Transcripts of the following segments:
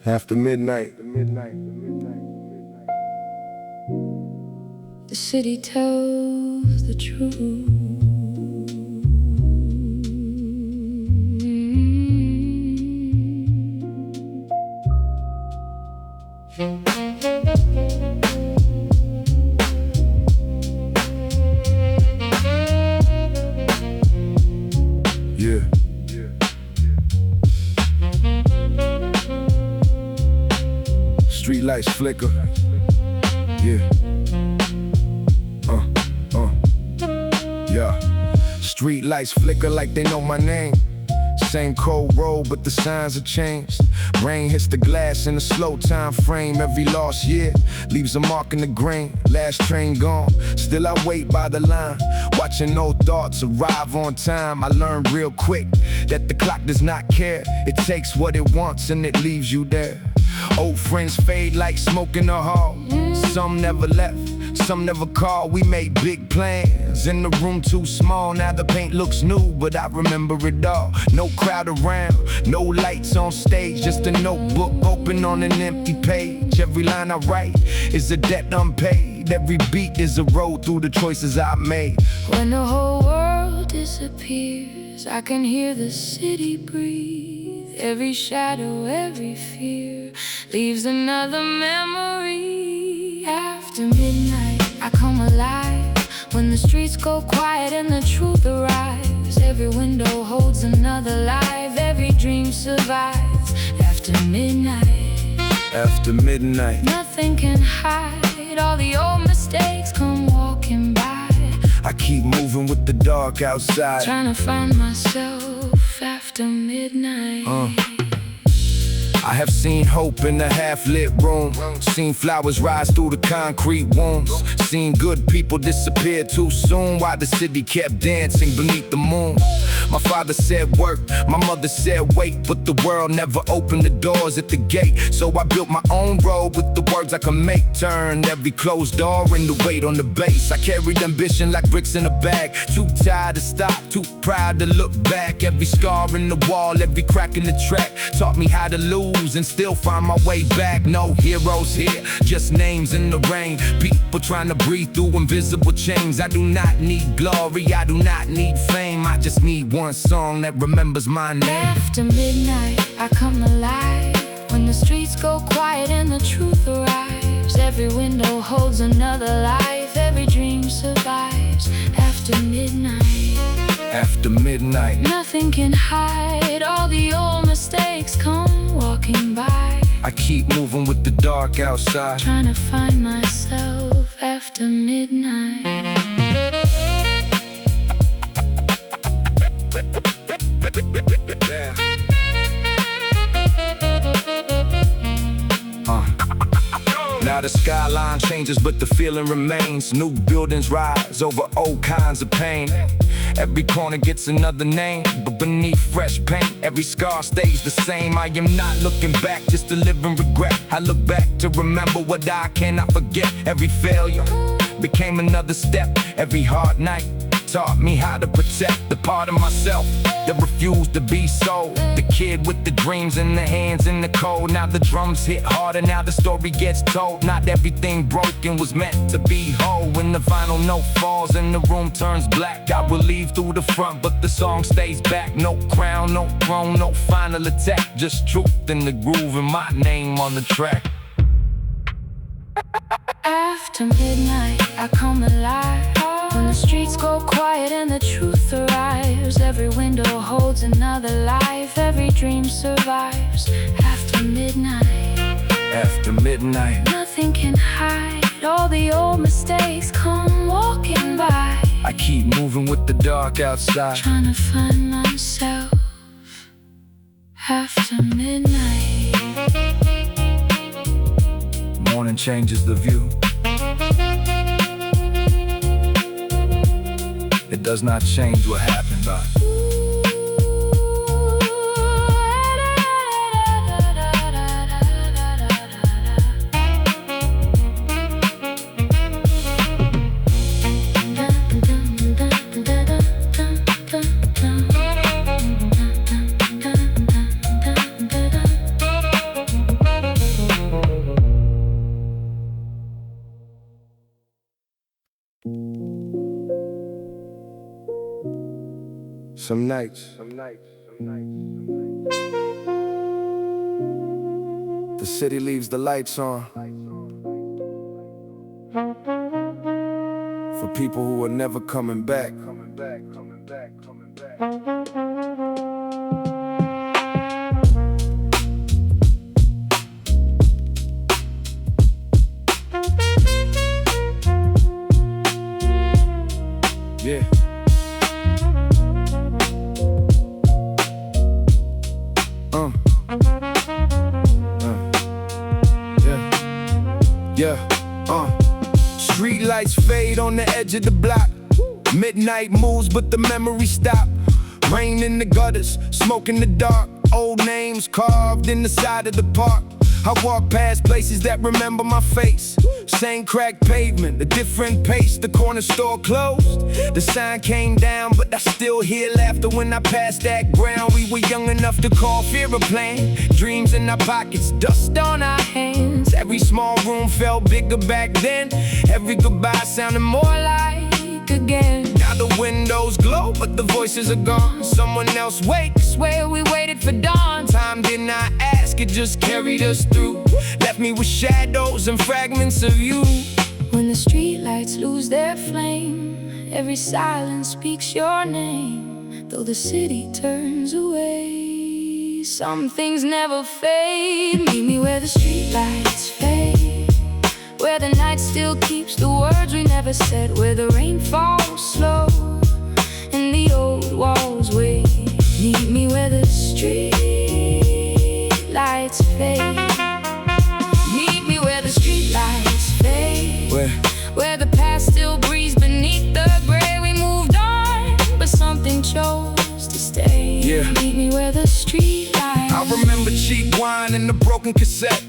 After midnight. The city tells the truth. Yeah. Streetlights flicker. Yeah. Yeah. Streetlights flicker like they know my name. Same cold road, but the signs have changed. Rain hits the glass in a slow time frame. Every lost year leaves a mark in the grain. Last train gone, still I wait by the line, watching old thoughts arrive on time. I learned real quick that the clock does not care. It takes what it wants and it leaves you there. Old friends fade like smoke in the hall. Some never left, some never called. We made big plans in the room too small. Now the paint looks new, but I remember it all. No crowd around, no lights on stage, just a notebook open on an empty page. Every line I write is a debt unpaid. Every beat is a road through the choices I made. When the whole world disappears, I can hear the city breathe. Every shadow, every fear leaves another memory. After midnight, I come alive. When the streets go quiet and the truth arrives, every window holds another life. Every dream survives. After midnight, After midnight, nothing can hide. All the old mistakes come walking by. I keep moving with the dark outside. Trying to find myself after midnight. I have seen hope in a half-lit room, seen flowers rise through the concrete wounds, seen good people disappear too soon while the city kept dancing beneath the moon. My father said work, my mother said wait, but the world never opened the doors at the gate. So I built my own road with the words I can make. Turned every closed door into weight on the base. I carried ambition like bricks in a bag. Too tired to stop, too proud to look back. Every scar in the wall, every crack in the track taught me how to lose and still find my way back. No heroes here, just names in the rain. People trying to breathe through invisible chains. I do not need glory, I do not need fame. I just need one song that remembers my name. After midnight, I come alive. When the streets go quiet and the truth arrives, every window holds another life. Every dream survives. After midnight, After midnight, nothing can hide. All the old mistakes come walking by. I keep moving with the dark outside. Trying to find myself after midnight. Now the skyline changes, but the feeling remains. New buildings rise over old kinds of pain. Every corner gets another name, but beneath fresh paint, every scar stays the same. I am not looking back, just to live in regret. I look back to remember what I cannot forget. Every failure became another step. Every hard night taught me how to protect the part of myself that refused to be sold. The kid with the dreams and the hands in the cold. Now the drums hit harder, now the story gets told. Not everything broken was meant to be whole. When the final note falls and the room turns black, I will leave through the front, but the song stays back. No crown, no throne, no final attack. Just truth in the groove and my name on the track. After midnight, I come alive. When the streets go quiet and the truth arrives, every window holds another life. Every dream survives. After midnight, After midnight, nothing can hide. All the old mistakes come walking by. I keep moving with the dark outside. Trying to find myself after midnight. Morning changes the view. It does not change what happened, but Some nights, the city leaves the lights on for people who are never coming back. Yeah. Streetlights fade on the edge of the block. Midnight moves, but the memories stop. Rain in the gutters, smoke in the dark. Old names carved in the side of the park. I walk past places that remember my face. Same cracked pavement, a different pace. The corner store closed, the sign came down, but I still hear laughter when I pass that ground. We were young enough to call fear a plan. Dreams in our pockets, dust on our hands. Every small room felt bigger back then. Every goodbye sounded more like again. Now the windows glow, but the voices are gone. Someone else wakes where we waited for dawn. Time did not ask, it just carried us through. Left me with shadows and fragments of you. When the streetlights lose their flame, every silence speaks your name. Though the city turns away, some things never fade. Meet me where the streetlights fade, where the night still keeps the words we never said, where the rain falls slow and the old walls wait. Meet me where the streetlights fade. Meet me where the streetlights fade, where the past still breathes beneath the gray. We moved on, but something chose to stay. Meet me where the streetlights. I remember cheap wine and the broken cassette.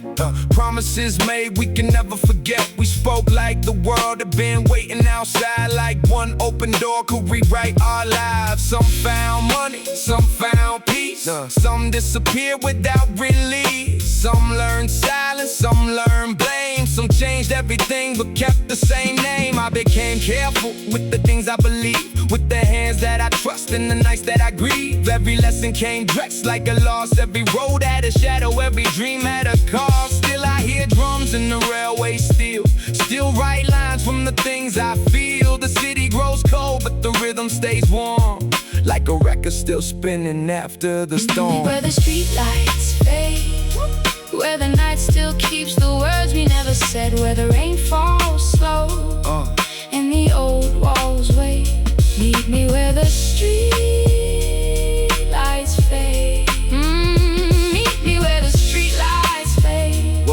Promises made we can never forget. We spoke like the world had been waiting outside, like one open door could rewrite our lives. Some found money, some found peace, some disappeared without release. Some learned silence, some learned blame. Some changed everything but kept the same name. I became careful with the things I believe, with the hands that I trust and the nights that I grieve. Every lesson came dressed like a loss. Every road had a shadow, every dream had a cost. Still I hear drums in the railway still write lines from the things I feel. The city grows cold, but the rhythm stays warm, like a record still spinning after the storm. Where the streetlights fade, where the night still keeps the words we never said, where the rain falls slow and the old walls wait. Meet me where the streetlights fade. Meet me where the streetlights fade,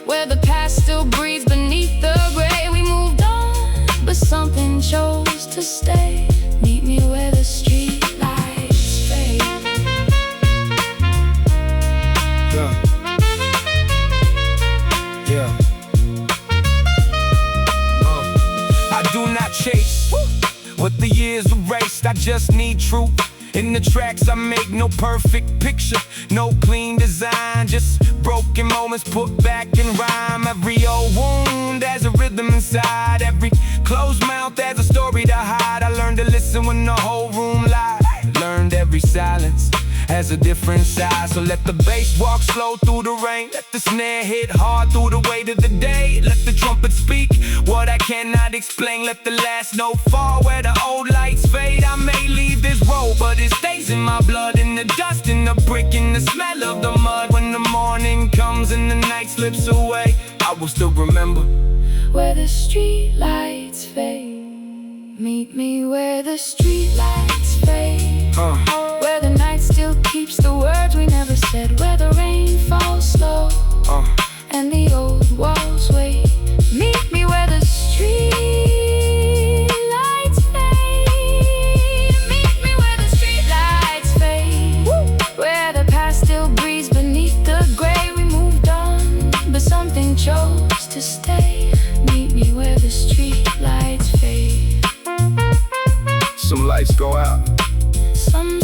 where the past still breathes beneath the gray. We moved on, but something chose to stay. Meet me where the streetlights fade. I do not chase what the years erased. I just need truth in the tracks I make. No perfect picture, no clean design, just broken moments put back in rhyme. Every old wound has a rhythm inside, every closed mouth has a story to hide. I learned to listen when the whole room lied. Learned every silence has a different side. So let the bass walk slow through the rain, let the snare hit hard through the weight of the day. Let the trumpet speak what I cannot explain. Let the last note fall where the old lights fade. I may leave this road, but it stays in my blood, in the dust, in the brick, in the smell of the mud. When the morning comes and the night slips away, I will still remember where the streetlights fade. Meet me where the streetlights fade, where the night still keeps the words we never said, where the rain falls slow and the old walls wait. Meet me where the streetlights fade. Meet me where the streetlights fade, where the past still breathes beneath the gray. We moved on, but something chose to stay. Meet me where the streetlights fade. Some lights go out, some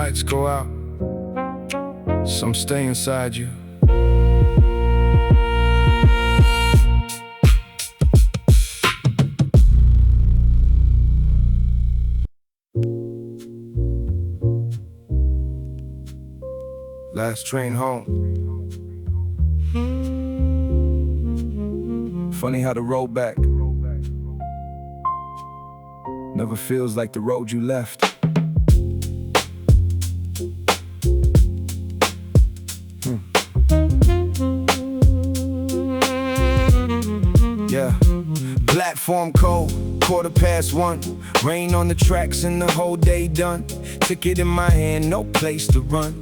lights go out, some stay inside you. Last train home. Funny how the road back never feels like the road you left. Yeah. Platform cold, 1:15. Rain on the tracks and the whole day done. Ticket in my hand, no place to run.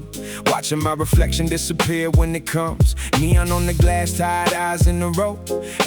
Watching my reflection disappear when it comes. Neon on the glass, tired eyes in a row.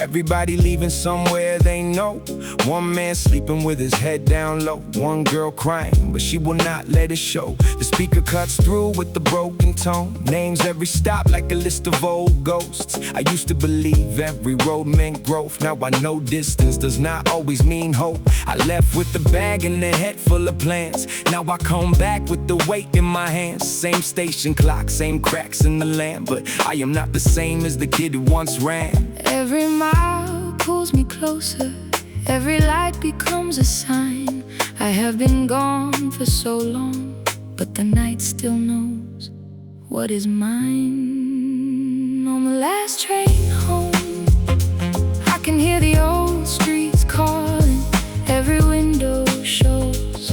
Everybody leaving somewhere they know. One man sleeping with his head down low. One girl crying, but she will not let it show. The speaker cuts through with the broken tone. Names every stop like a list of old ghosts. I used to believe every road meant growth. Now I know distance does not always mean hope. I left with the bag and the head full of plans. Now I come back with the weight in my hands. Same station clock, same cracks in the land, but I am not the same as the kid who once ran. Every mile pulls me closer, every light becomes a sign. I have been gone for so long, but the night still knows what is mine. On the last train home, I can hear the old streets calling. Every window shows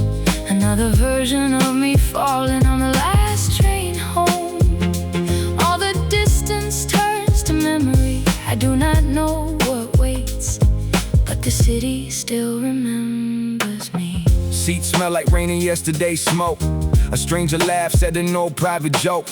another version of me falling. On the last train home, all the distance turns to memory. I do not know what waits, but the city still remembers me. Seats smell like rain and yesterday's smoke. A stranger laughs at an old private joke.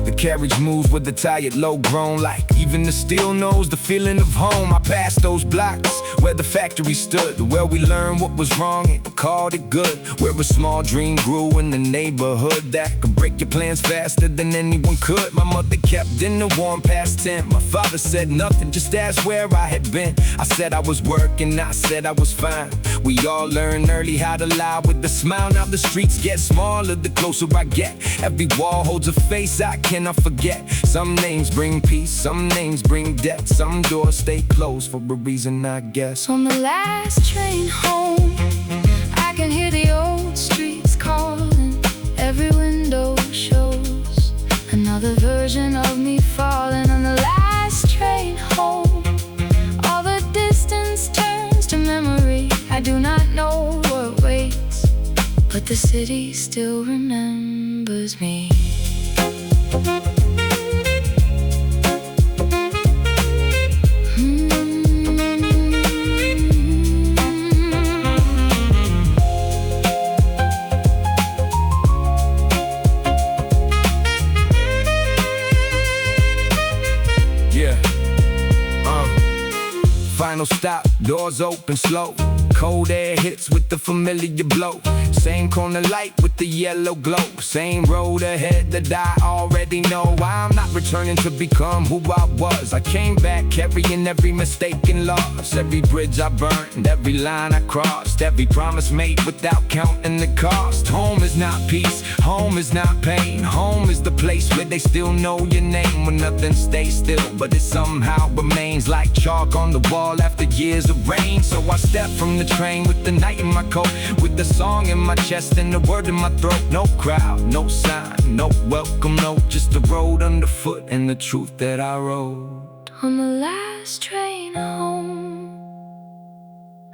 The carriage moves with the tired low grown, like even the steel knows the feeling of home. I passed those blocks where the factory stood, where we learned what was wrong and called it good, where a small dream grew in the neighborhood that could break your plans faster than anyone could. My mother kept dinner warm past 10. My father said nothing, just asked where I had been. I said I was working, I said I was fine. We all learn early how to lie with a smile. Now the streets get smaller the closer I get. Every wall holds a face I cannot forget. Some names bring peace, some names bring death. Some doors stay closed for a reason, I guess. On the last train home, I can hear the old streets calling. Every window shows another version of me falling. On the last train home, all the distance turns to memory. I do not know what waits, but the city still remembers me. Final stop, doors open slow. Cold air hits with the familiar blow. Same corner light with the yellow glow. Same road ahead that I already know. I'm not returning to become who I was. I came back carrying every mistake and loss. Every bridge I burned, every line I crossed, every promise made without counting the cost. Home is not peace, home is not pain. Home is the place where they still know your name. When nothing stays still, but it somehow remains like chalk on the wall after years of rain. So I step from the train with the night in my coat, with the song in my chest and the word in my throat. No crowd, no sign, no welcome note, just the road underfoot and the truth that I wrote. On the last train home,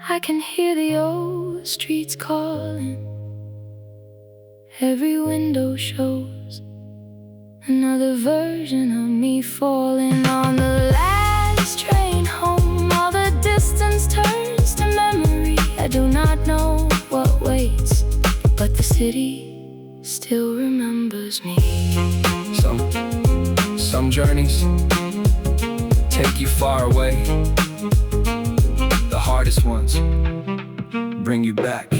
I can hear the old streets calling. Every window shows another version of me falling. On the last train home, all the distance turns to memory. I do not know what waits, but the city still remembers me. Some journeys take you far away. The hardest ones bring you back.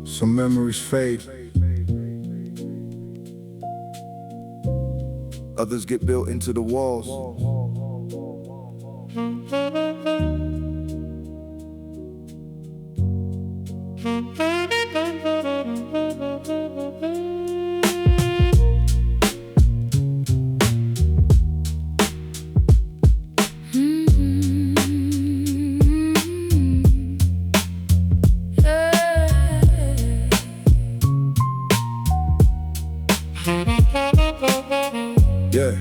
Some memories fade, others get built into the walls. Yeah.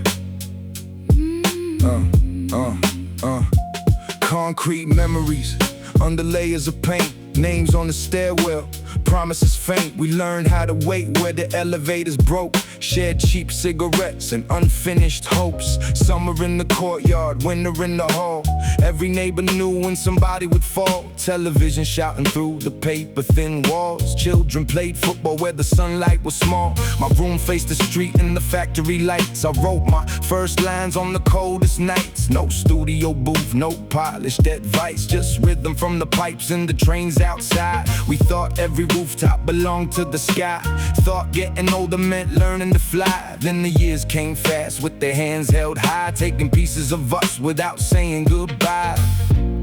Concrete memories under layers of paint. Names on the stairwell, promises faint. We learned how to wait where the elevators broke. Shared cheap cigarettes and unfinished hopes. Summer in the courtyard, winter in the hall. Every neighbor knew when somebody would fall. Television shouting through the paper-thin walls. Children played football where the sunlight was small. My room faced the street and the factory lights. I wrote my first lines on the coldest nights. No studio booth, no polished advice. Just rhythm from the pipes and the trains outside. We thought every rooftop belonged to the sky. Thought getting older meant learning to fly. Then the years came fast with their hands held high, taking pieces of us without saying goodbye.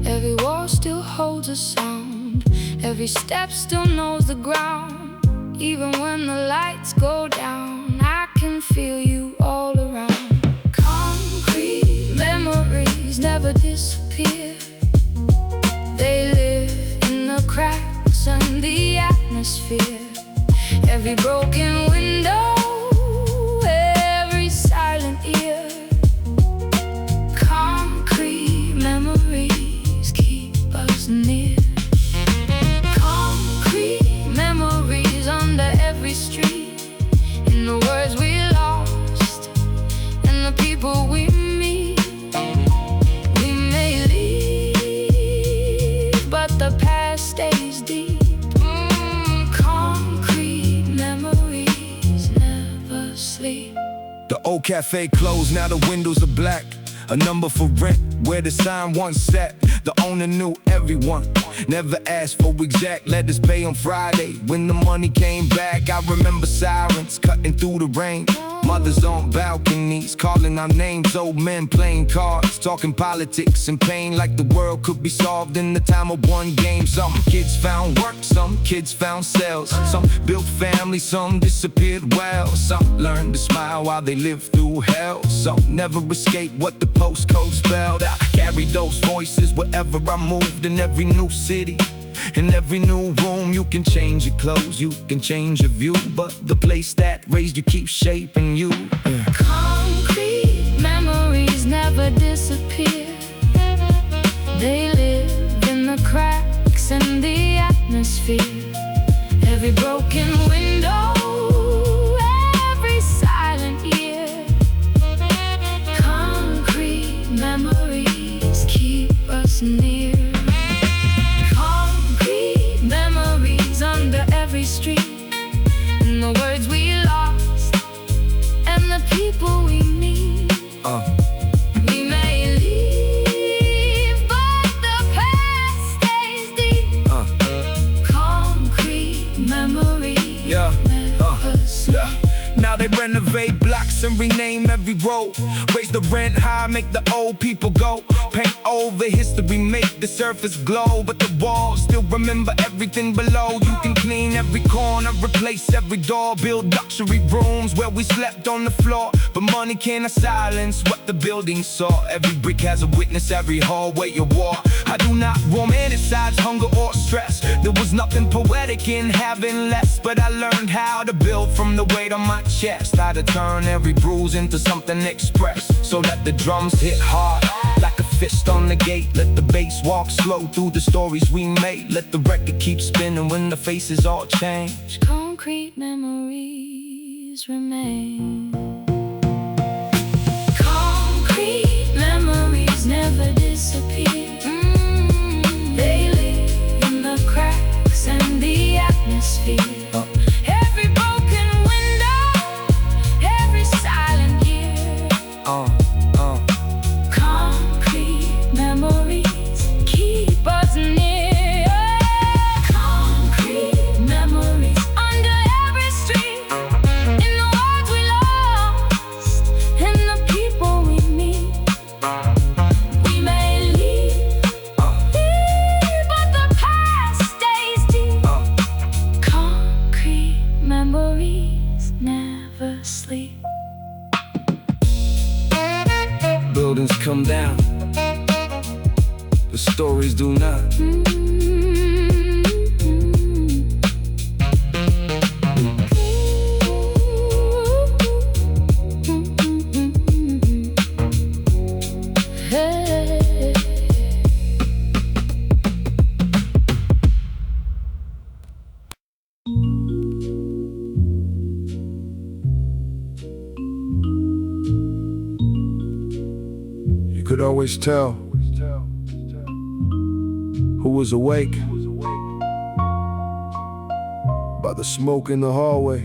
Every wall still holds a sound. Every step still knows the ground. Even when the lights go down, I can feel you all around. Concrete memories never disappear. They live in the cracks and the atmosphere. Every broken window, every silent ear. Concrete memories keep us near. Concrete memories under every street. In the words we lost and the people we meet. We may leave, but the past stays deep. Concrete memories never sleep. The old cafe closed, now the windows are black. A number for rent, where the sign once sat. The owner knew everyone, never asked for exact. Let us pay on Friday. When the money came back, I remember sirens cutting through the rain. Mothers on balconies calling our names. Old men playing cards, talking politics and pain, like the world could be solved in the time of one game. Some kids found work, some kids found sales. Some built families, some disappeared well. Some learned to smile while they lived through hell. Some never escaped what the postcode spelled. I carried those voices wherever I moved. In every new city, in every new room. You can change your clothes, you can change your view, but the place that raised you keeps shaping you. Concrete memories never disappear. They live in the cracks and the atmosphere. Every broken window, every silent ear. Concrete memories keep us near. Concrete memories under every street. In the words we lost and the people we meet. We may leave, but the past stays deep. Concrete memories never sleep. Now they renovate blocks and rename every road. Raise the rent high, make the old people go. Paint over history, make the surface glow. But the walls still remember everything below. You can clean every corner, replace every door. Build luxury rooms where we slept on the floor. But money cannot silence what the building saw. Every brick has a witness, every hallway a war. I do not romanticize hunger or stress. There was nothing poetic in having less, but I learned how to build from the weight on my chest. How to turn every bruise into something express, so that the drums hit hard like a fist on the gate. Let the bass walk slow through the stories we made. Let the record keep spinning when the faces all change. Concrete memories remain. Concrete memories never disappear. They live in the cracks and the atmosphere. Every broken window, every silent year. Concrete memories keep us the stories do not. You could always tell who was awake by the smoke in the hallway.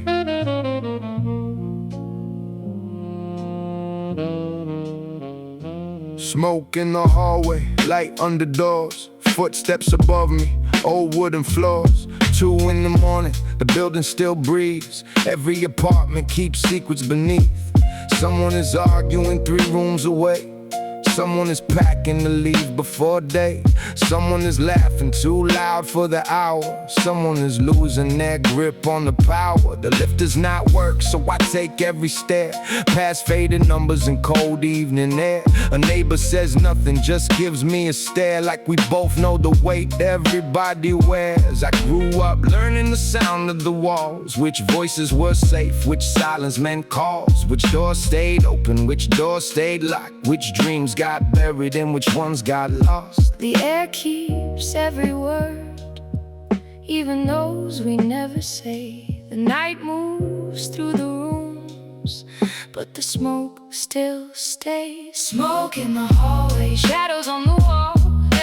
Smoke in the hallway, light under doors, footsteps above me, old wooden floors. 2 in the morning, the building still breathes. Every apartment keeps secrets beneath. Someone is arguing 3 rooms away. Someone is packing to leave before day. Someone is laughing too loud for the hour. Someone is losing their grip on the power. The lift does not work, so I take every stair, past faded numbers and cold evening air. A neighbor says nothing, just gives me a stare, like we both know the weight everybody wears. I grew up learning the sound of the walls, which voices were safe, which silence meant calls, which doors stayed open, which doors stayed locked, which dreams got buried and which ones got lost. The air keeps every word, even those we never say. The night moves through the rooms, but the smoke still stays. Smoke in the hallway, shadows on the wall.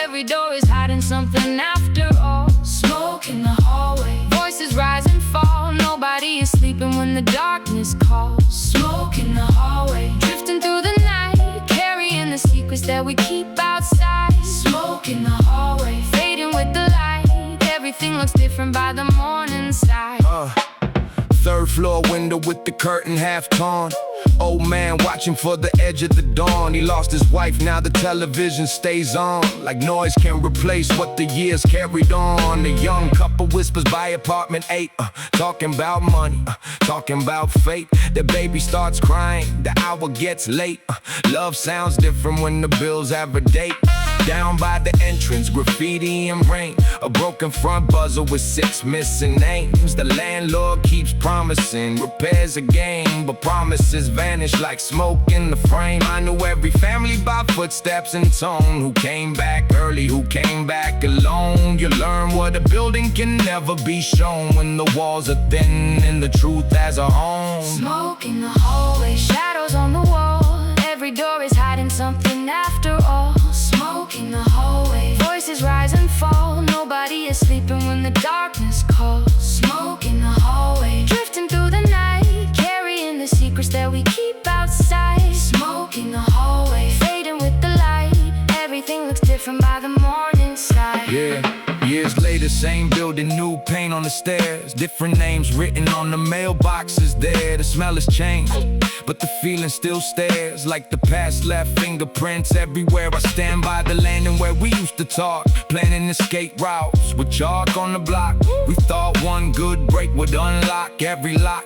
Every door is hiding something after all. Smoke in the hallway, voices rise and fall. Nobody is sleeping when the darkness calls. Smoke in the hallway, drifting through the night, carrying the secrets that we keep outside. Smoke in the hallway, fading with the light. Everything looks different by the morning side. 3rd floor window with the curtain half torn. Old man watching for the edge of the dawn. He lost his wife, now the television stays on. Like noise can replace what the years carried on. The young couple whispers by apartment 8, talking about money, talking about fate. The baby starts crying, the hour gets late. Love sounds different when the bills have a date. Down by the entrance, graffiti and rain. A broken front buzzer with 6 missing names. The landlord keeps promising repairs again, but promises vanish like smoke in the frame. I knew every family by footsteps and tone, who came back early, who came back alone. You learn what a building can never be shown when the walls are thin and the truth has a home. Smoke in the hallway, shadows on the wall. Every door is hiding something after all. Smoke in the hallway, voices rise and fall. Nobody is sleeping when the darkness calls. Smoke in the hallway, drifting through the night, carrying the secrets that we keep outside. Smoke in the hallway, fading with the light. Everything looks different by the morning side. Yeah, years later, same building, new paint on the stairs. Different names written on the mailboxes there. The smell has changed, but the feeling still stares. Like the past left fingerprints everywhere. I stand by the landing where we used to talk, planning escape routes with chalk on the block. We thought one good break would unlock every lock.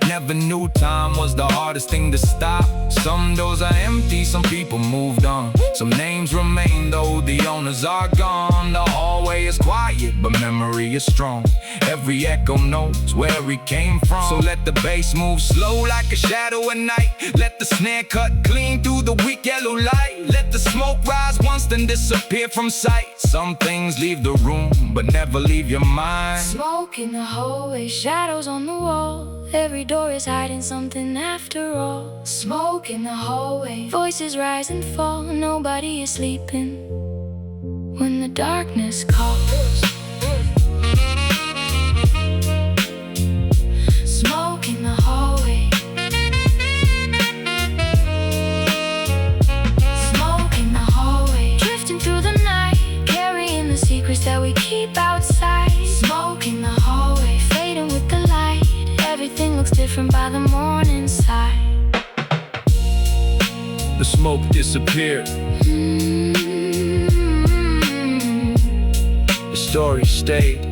Never knew time was the hardest thing to stop. Some doors are empty, some people moved on. Some names remain though the owners are gone. The hallway is quiet, but memory is strong. Every echo knows where we came from. So let the bass move slow like a shadow at night. Let the snare cut clean through the weak yellow light. Let the smoke rise once, then disappear from sight. Some things leave the room, but never leave your mind. Smoke in the hallway, shadows on the wall. Every door is hiding something after all. Smoke in the hallway, voices rise and fall. Nobody is sleeping when the darkness calls. Smoke in the hallway, smoke in the hallway, drifting through the night, carrying the secrets that we keep outside. Smoke in the hallway, fading with the light. Everything looks different by the morning side. The smoke disappeared. The story stayed.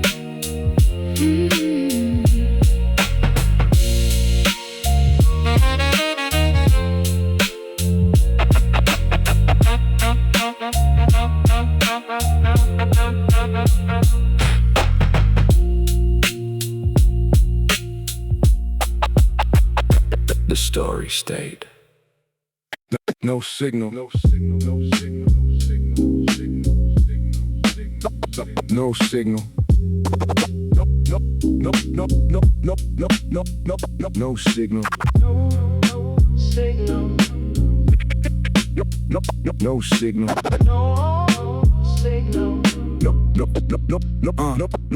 temporary state. No signal. No signal. No signal. No signal.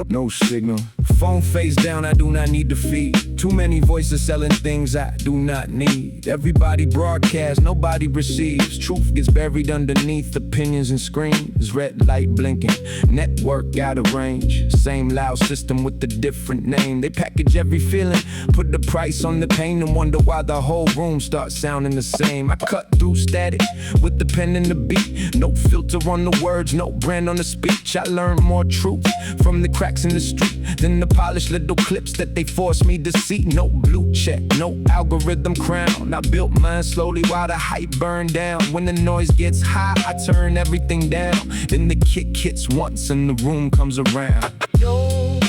No signal. Phone face down, I do not need to feed. Too many voices selling things I do not need. Everybody broadcasts, nobody receives. Truth gets buried underneath opinions and screens. Red light blinking, network out of range. Same loud system with a different name. They package every feeling, put the price on the pain, and wonder why the whole room starts sounding the same. I cut through static with the pen and the beat. No filter on the words, no brand on the speech. I learned more truth from the cracks in the street than the polished little clips that they force me to see. No blue check, no algorithm crown. I built mine slowly while the hype burned down. When the noise gets high, I turn everything down. Then the kick hits once and the room comes around. No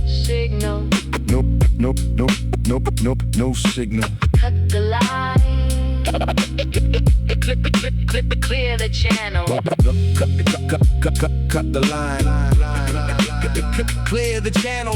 signal. No signal. Cut the line. Clear the channel. Cut the line. Clear the channel.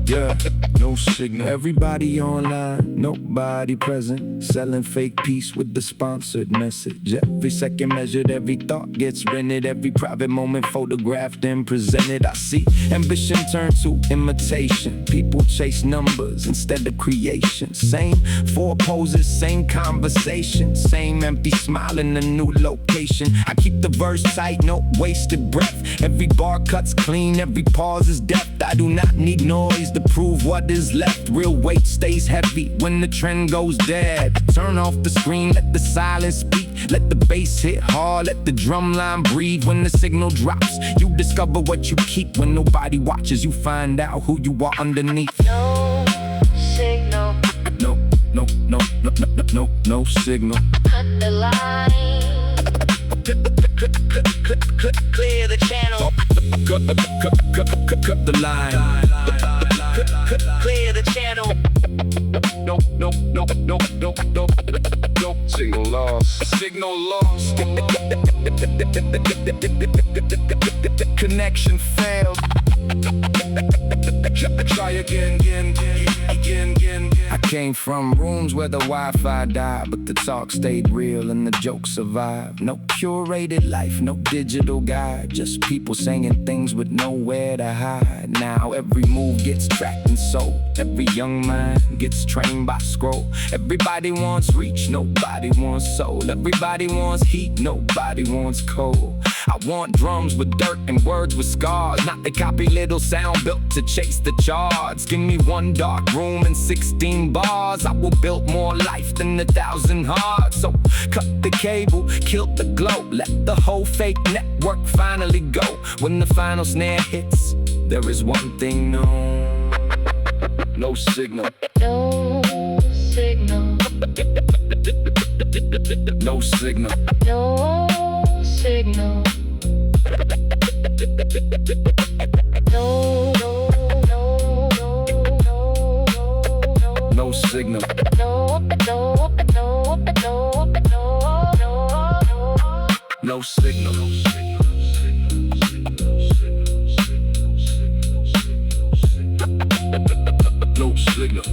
Yeah, no signal. Everybody online, nobody present. Selling fake peace with the sponsored message. Every second measured, every thought gets rented. Every private moment photographed and presented. I see ambition turn to imitation. People chase numbers instead of creation. Same four poses, same conversation. Same empty smile in a new location. I keep the verse tight, no wasted breath. Every bar cuts clean, every pause is depth. I do not need noise to prove what is left. Real weight stays heavy when the trend goes dead. Turn off the screen, let the silence speak. Let the bass hit hard, let the drum line breathe. When the signal drops, you discover what you keep. When nobody watches, you find out who you are underneath. No signal. No signal. Cut the line. Clear the channel. Cut the line. Clear the channel. No signal lost. Signal lost. Connection failed. Try again. I came from rooms where the Wi-Fi died, but the talk stayed real and the jokes survived. No curated life, no digital guide, just people saying things with nowhere to hide. Now every move gets tracked and sold. Every young mind gets trained by scroll. Everybody wants reach, nobody wants soul. Everybody wants heat, nobody wants cold. I want drums with dirt and words with scars, not the copy little sound built to chase the charts. Give me one dark room and 16 bars. I will build more life than 1,000 hearts. So cut the cable, kill the glow. Let the whole fake network finally go. When the final snare hits, there is one thing known. No signal. No signal. No signal. No signal. No signal. No signal. No signal.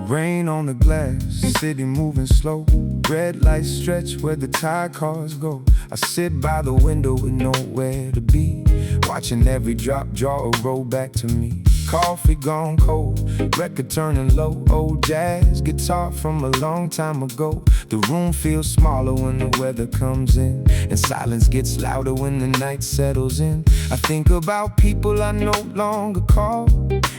Rain on the glass, city moving slow. Red lights stretch where the tire cars go. I sit by the window with nowhere to be, watching every drop draw a roll back to me. Coffee gone cold, record turning low. Old jazz guitar from a long time ago. The room feels smaller when the weather comes in, and silence gets louder when the night settles in. I think about people I no longer call,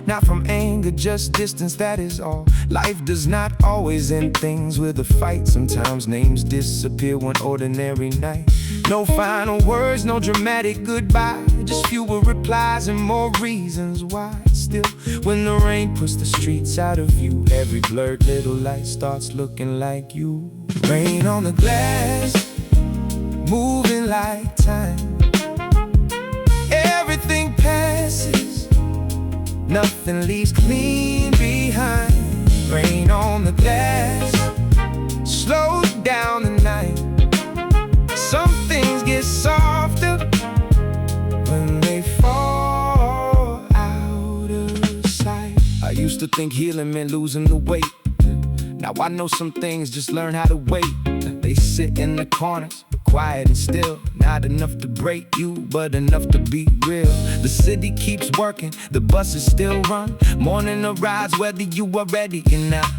not from anger, just distance, that is all. Life does not always end things with a fight. Sometimes names disappear one ordinary night. No final words, no dramatic goodbye, just fewer replies and more reasons why. Still, when the rain puts the streets out of view, every blurred little light starts looking like you. Rain on the glass, moving like time. Everything passes, nothing leaves clean behind. Rain on the glass slows down the night. Some things get softer when they fall out of sight. I used to think healing meant losing the weight. Now I know some things just learn how to wait. They sit in the corners, quiet and still. Not enough to break you, but enough to be real. The city keeps working, the buses still run. Morning arrives whether you are ready or not.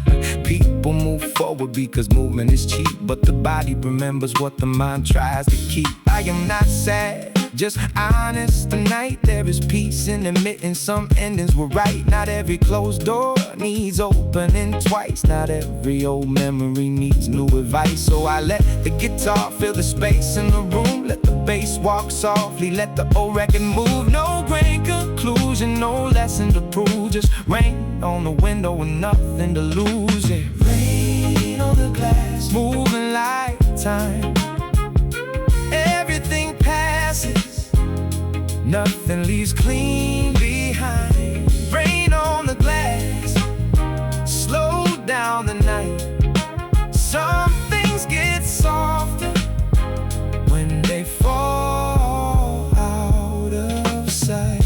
People move forward because movement is cheap, but the body remembers what the mind tries to keep. I am not sad, just honest. Tonight there is peace in admitting some endings were right. Not every closed door needs opening twice. Not every old memory needs new advice. So I let the guitar fill the space in the room. Let the bass walk softly, let the old record move. No grand conclusion, no lesson to prove. Just rain on the window and nothing to lose. Yeah. Rain on the glass, moving like time. Everything passes, nothing leaves clean behind. Rain on the glass, slow down the night. Some things get softer when they fall out of sight.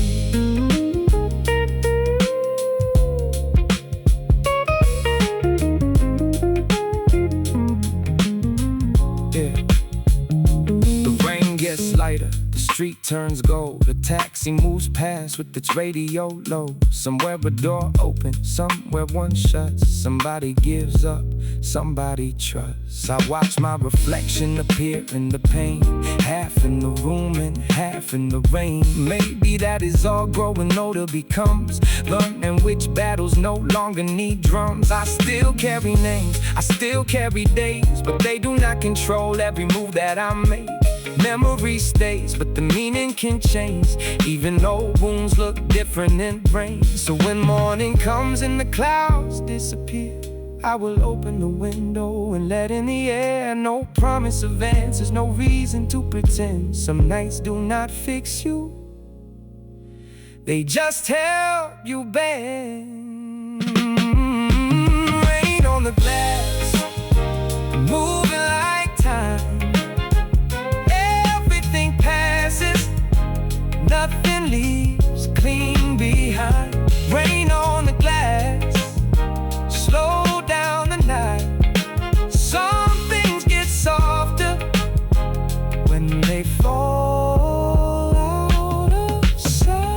Lighter, the street turns gold. A taxi moves past with its radio low. Somewhere a door opens, somewhere one shuts. Somebody gives up, somebody trusts. I watch my reflection appear in the pain, half in the room and half in the rain. Maybe that is all growing older becomes, learning which battles no longer need drums. I still carry names, I still carry days, but they do not control every move that I make. Memory stays, but the meaning can change, even though wounds look different in rain. So when morning comes and the clouds disappear, I will open the window and let in the air. No promise of answers, no reason to pretend. Some nights do not fix you, they just help you bend. Rain on the glass, moving like time. Nothing leaves clean behind. Rain on the glass, slow down the night. Some things get softer when they fall out of sight.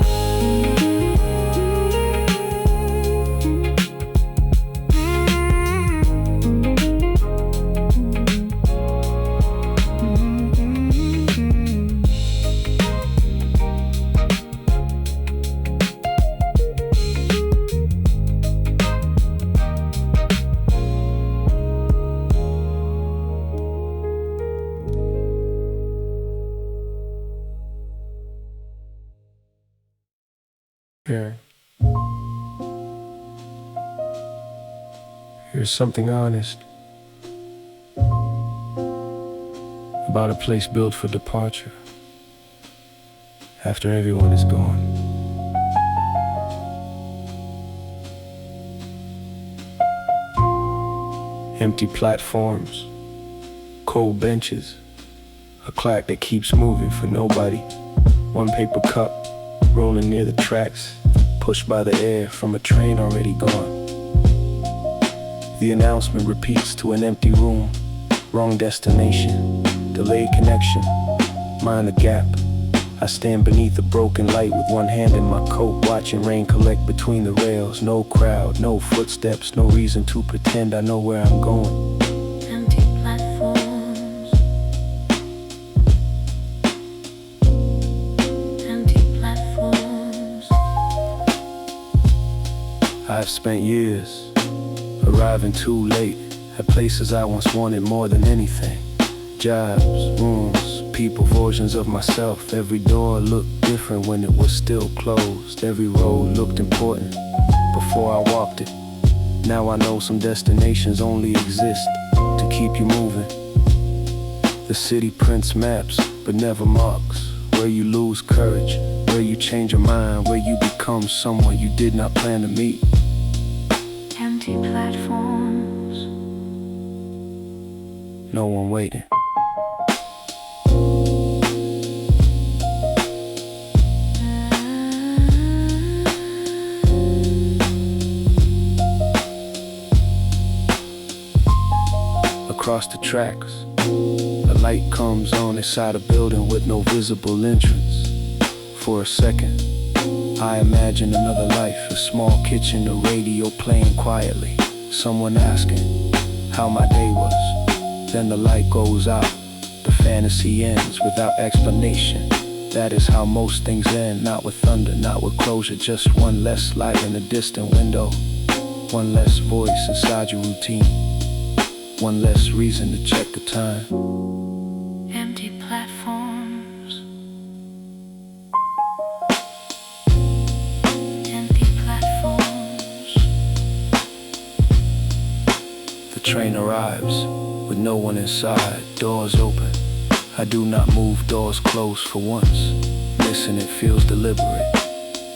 Here's something honest about a place built for departure after everyone is gone. Empty platforms, cold benches, a clock that keeps moving for nobody. One paper cup rolling near the tracks, pushed by the air from a train already gone. The announcement repeats to an empty room. Wrong destination, delayed connection, mind the gap. I stand beneath a broken light with one hand in my coat, watching rain collect between the rails. No crowd, no footsteps, no reason to pretend I know where I'm going. Empty I've spent years arriving too late at places I once wanted more than anything. Jobs, rooms, people, versions of myself. Every door looked different when it was still closed. Every road looked important before I walked it. Now I know some destinations only exist to keep you moving. The city prints maps, but never marks where you lose courage, where you change your mind, where you become someone you did not plan to meet. Empty platforms, No one waiting. Across the tracks, a light comes on inside a building with no visible entrance. For a second, I imagine another life, a small kitchen, a radio playing quietly, someone asking how my day was. Then the light goes out, the fantasy ends without explanation. That is how most things end, not with thunder, not with closure. Just one less light in a distant window, one less voice inside your routine, one less reason to check the time. empty platforms, empty platforms. The train arrives with no one inside, doors open. I do not move, doors close for once. Listen, it feels deliberate.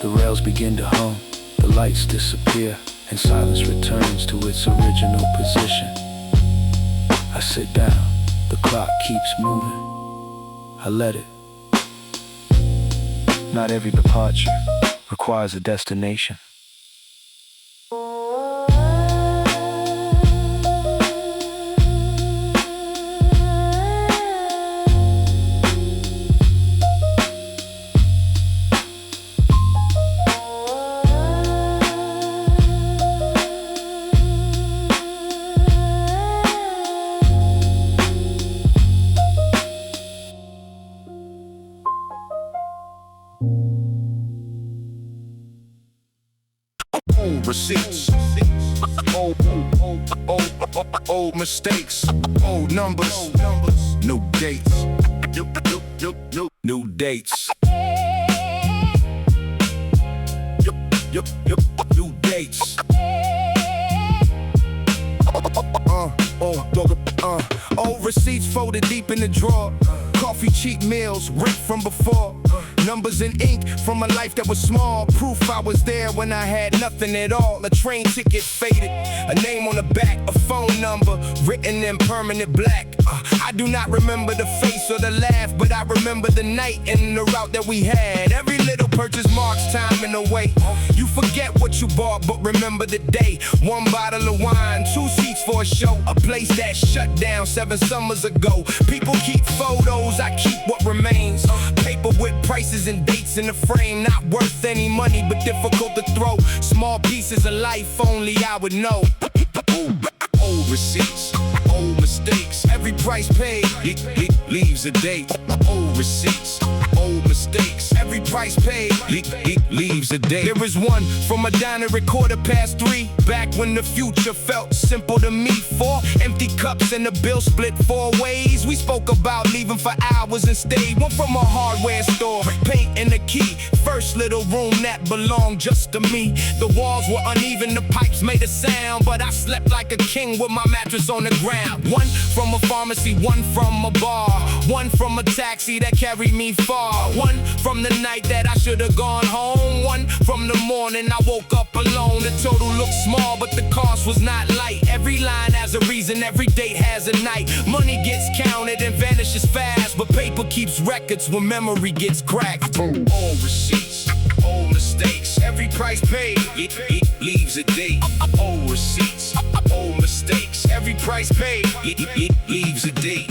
The rails begin to hum, the lights disappear, and silence returns to its original position. I sit down, the clock keeps moving. I let it. Not every departure requires a destination. Old receipts, old mistakes, old numbers, new dates, new dates, new dates. Old receipts folded deep in the drawer. Coffee, cheap meals, rent from before. Numbers in ink from a life that was small. Proof I was there when I had nothing at all. A train ticket faded, a name on the back, a phone number written in permanent black. I do not remember the face or the laugh, but I remember the night and the route that we had. Every little purchase marks time in the way. You forget what you bought, but remember the day. One bottle of wine, 2 seats for a show. A place that shut down 7 summers ago. People keep photos, I keep what remains. Paper with prices and dates in the frame. Not worth any money, but difficult to throw. Small pieces of life only I would know. Old receipts, old mistakes. Every price paid leaves a date. Old receipts, old mistakes. Every price paid leaves a date. There is one from a diner at 3:15. Back when the future felt simple to me. 4 empty cups and the bill split 4 ways. We spoke about leaving for hours and stayed. One from a hardware store, paint and a key. First little room that belonged just to me. The walls were uneven, the pipes made a sound, but I slept like a king with my mattress on the ground. One from a pharmacy, one from a bar, one from a taxi that carried me far, one from the night that I should have gone home, one from the morning I woke up alone. The total looked small, but the cost was not light. Every line has a reason, every date has a night. Money gets counted and vanishes fast, but paper keeps records when memory gets cracked. Old receipts, old mistakes. Every price paid leaves a date. Old receipts, old mistakes. Every price paid leaves a date.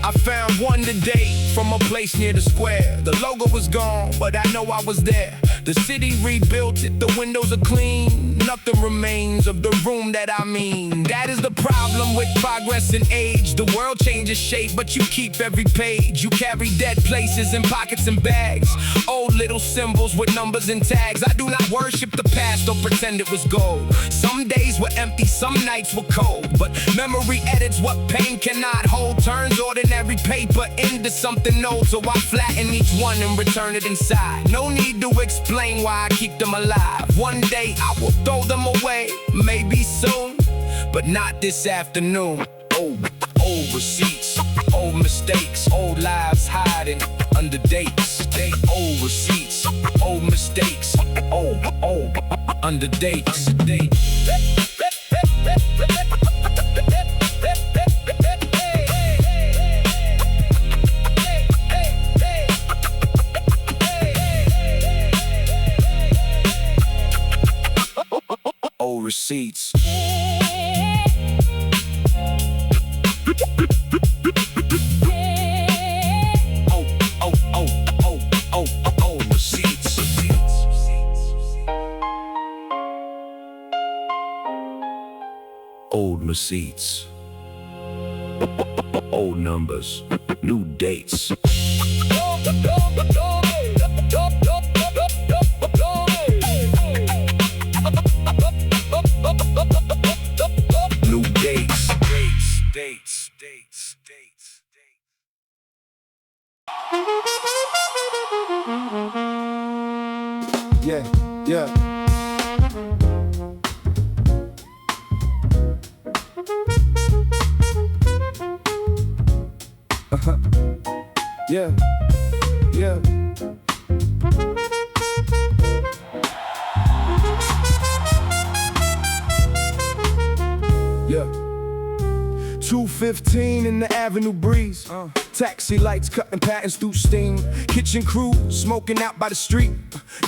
I found one today from a place near the square. The logo was gone, but I know I was there. The city rebuilt it, the windows are clean. nothing remains of the room that I mean. That is the problem with progress and age. The world changes shape, but you keep every page. You carry dead places in pockets and bags, old little symbols with numbers and tags. I do not worship the past or pretend it was gold. Some days were empty, some nights were cold, but memory edits what pain cannot hold, turns ordinary paper into something old. So I flatten each one and return it inside. No need to explain why I keep them alive. One day I will throw them away, maybe soon, but not this afternoon. Old receipts, old mistakes, old lives hiding under dates. Old receipts, old mistakes, old under dates. Old receipts. Old receipts. Old receipts. Old numbers, new dates. New dates. Yeah. Yeah. Yeah. 2:15 in the Avenue breeze. Taxi lights cutting patterns through steam. Kitchen crew smoking out by the street.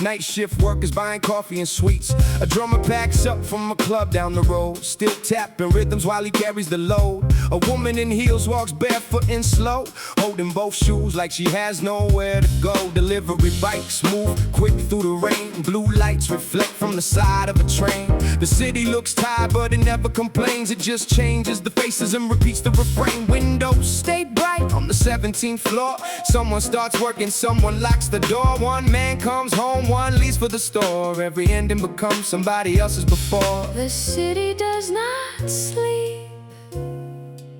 Night shift workers buying coffee and sweets. A drummer packs up from a club down the road, still tapping rhythms while he carries the load. A woman in heels walks barefoot and slow, holding both shoes like she has nowhere to go. Delivery bikes move quick through the rain. Blue lights reflect from the side of a train. The city looks tired but it never complains. It just changes the faces and repeats the refrain. Windows stay bright on the 17th floor. Someone starts working, someone locks the door. One man comes home, one leaves for the store. Every ending becomes somebody else's before. The city does not sleep,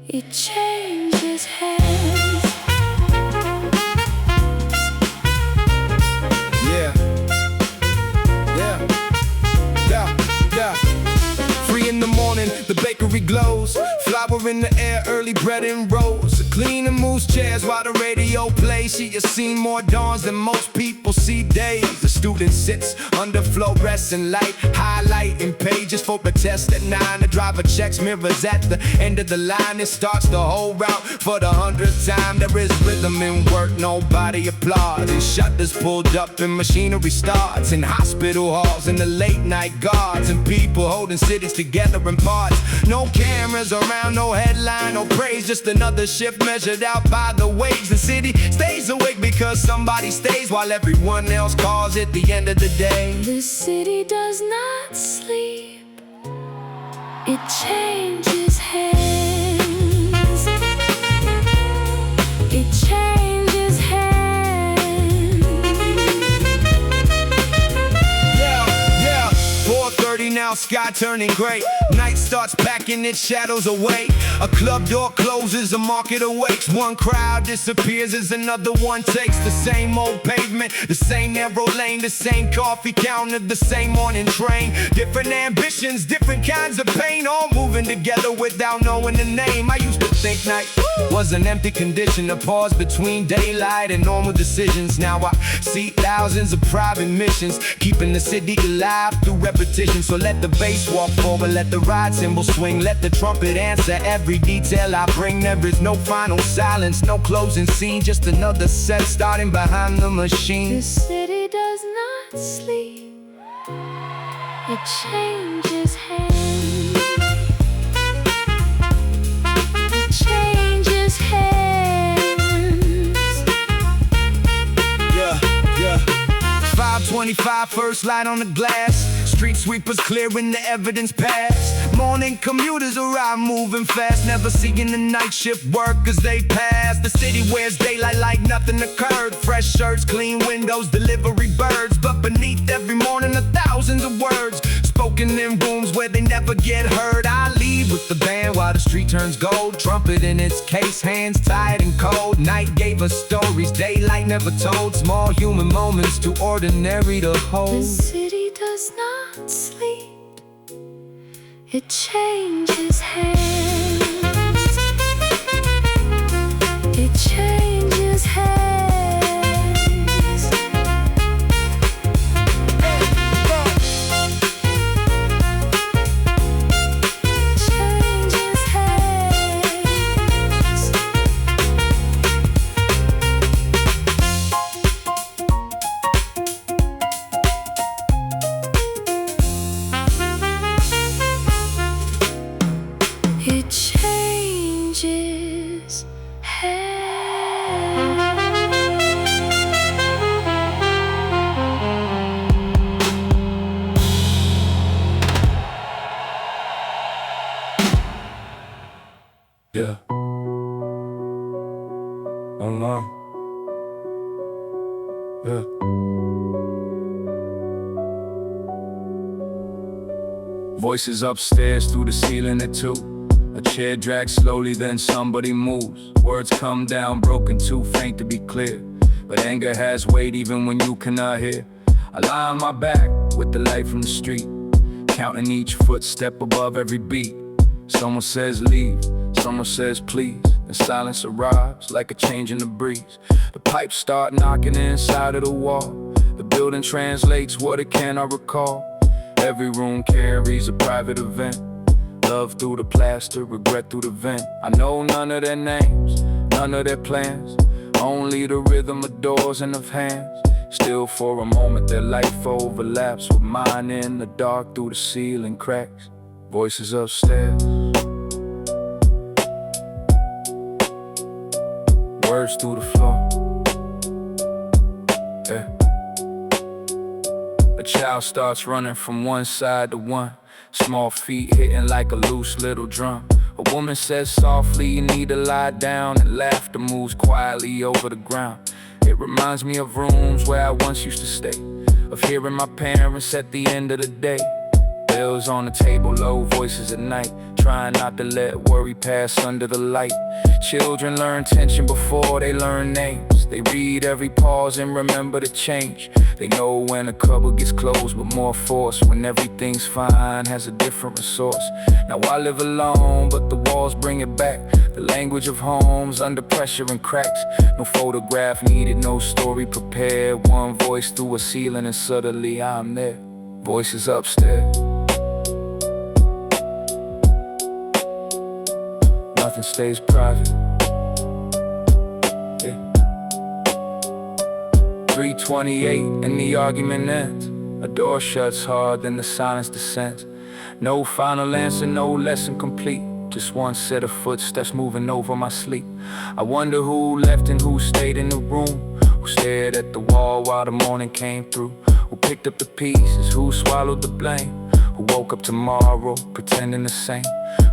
it changes hands. Yeah. 3 in the morning, the bakery glows. Flour in the air, early bread and rolls. The cleaner moves chairs while the radio plays. She has seen more dawns than most people see days. The student sits under fluorescent light, highlighting pages for the test at 9. The driver checks mirrors at the end of the line. It starts the whole route for the 100th time. There is rhythm in work, nobody applauds. And shutters pulled up and machinery starts. In hospital halls and the late night guards, and people holding cities together in parts. No cameras around, no headline, no praise, just another shift measured out by the wage. The city stays awake because somebody stays while everyone else calls at the end of the day. The city does not sleep, it changes hands. It changes hands. Yeah. 4:30 now, sky turning gray. Night starts packing its shadows away. A club door closes, a market awakes. One crowd disappears as another one takes. The same old pavement, the same narrow lane, the same coffee counter, the same morning train. Different ambitions, different kinds of pain, all moving together without knowing the name. I used to think night was an empty condition, a pause between daylight and normal decisions. Now I see thousands of private missions, keeping the city alive through repetition. So let the bass walk forward, let the ride cymbal swing, let the trumpet answer every detail I bring. There is no final silence, no closing scene, just another set starting behind the machine. The city does not sleep, it changes hands. It changes hands. Yeah. 5:25, first light on the glass. Street sweepers clearing the evidence past. Morning commuters arrive moving fast, never seeing the night shift workers they pass. The city wears daylight like nothing occurred. Fresh shirts, clean windows, delivery birds. But beneath every morning are thousands of words spoken in rooms where they never get heard. I lead with the band while the street turns gold. Trumpet in its case, hands tied and cold. Night gave us stories daylight never told. Small human moments too ordinary to hold. The city does not sleep, it changes hands. It changes hands. It changes hands. Yeah. Online. Yeah. Voices upstairs through the ceiling at 2. A chair drags slowly, then somebody moves. Words come down, broken, too faint to be clear. But anger has weight even when you cannot hear. I lie on my back with the light from the street, counting each footstep above every beat. Someone says leave, someone says please, and silence arrives like a change in the breeze. The pipes start knocking inside of the wall. The building translates what it cannot recall. Every room carries a private event. Love through the plaster, regret through the vent. I know none of their names, none of their plans, only the rhythm of doors and of hands. Still for a moment their life overlaps with mine in the dark through the ceiling cracks. Voices upstairs, words through the floor. Yeah. A child starts running from one side to one, small feet hitting like a loose little drum. A woman says softly, you need to lie down, and laughter moves quietly over the ground. It reminds me of rooms where I once used to stay, of hearing my parents at the end of the day. Bills on the table, low voices at night, trying not to let worry pass under the light. Children learn tension before they learn names. They read every pause and remember to change. They know when a cupboard gets closed with more force, when everything's fine has a different resource. Now I live alone, but the walls bring it back. The language of homes under pressure and cracks. No photograph needed, no story prepared. One voice through a ceiling and suddenly I'm there. Voices upstairs, nothing stays private. Yeah. 3:28 and the argument ends. A door shuts hard, then the silence descends. No final answer, no lesson complete. Just one set of footsteps moving over my sleep. I wonder who left and who stayed in the room, who stared at the wall while the morning came through, who picked up the pieces, who swallowed the blame, who woke up tomorrow pretending the same.